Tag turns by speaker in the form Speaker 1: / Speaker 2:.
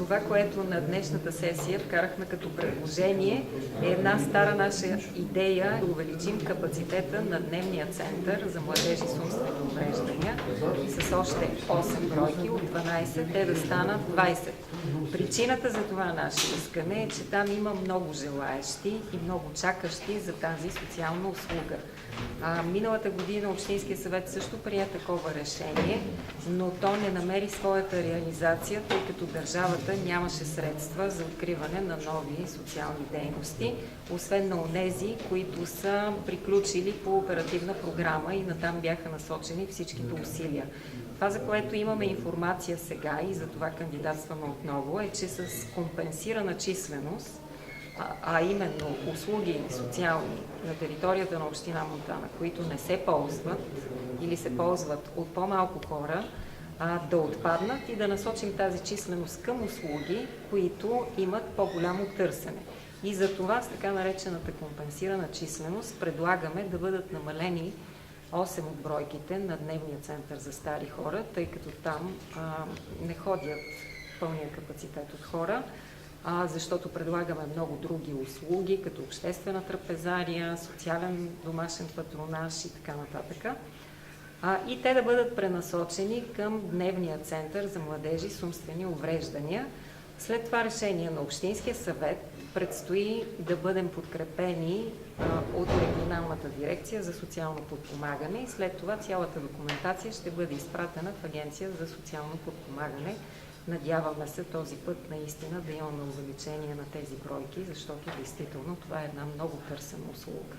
Speaker 1: Това, което на днешната сесия вкарахме като предложение, е една стара наша идея да увеличим капацитета на дневния център за младежи с умствени увреждания с още 8 бройки, от 12 те да станат 20. Причината за това наше искане е, че там има много желаещи и много чакащи за тази социална услуга. Миналата година Общинския съвет също прие такова решение, но то не намери своята реализация, тъй като държавата нямаше средства за откриване на нови социални дейности, освен на онези, които са приключили по оперативна програма и натам бяха насочени всичките усилия. Това, за което имаме информация сега и за това кандидатстваме отново, е, че с компенсирана численост, а именно услуги социални на територията на община Монтана, които не се ползват или се ползват от по-малко хора, да отпаднат и да насочим тази численост към услуги, които имат по-голямо търсене. И за това с така наречената компенсирана численост предлагаме да бъдат намалени 8 от бройките на дневния център за стари хора, тъй като там не ходят пълния капацитет от хора, защото предлагаме много други услуги, като обществена трапезария, социален домашен патронаж и така нататък. И те да бъдат пренасочени към дневния център за младежи с умствени увреждания. След това решение на Общинския съвет предстои да бъдем подкрепени от регионалната дирекция за социално подпомагане и след това цялата документация ще бъде изпратена в Агенция за социално подпомагане. Надяваме се този път наистина да имаме увеличение на тези бройки, защото действително това е една много търсена услуга.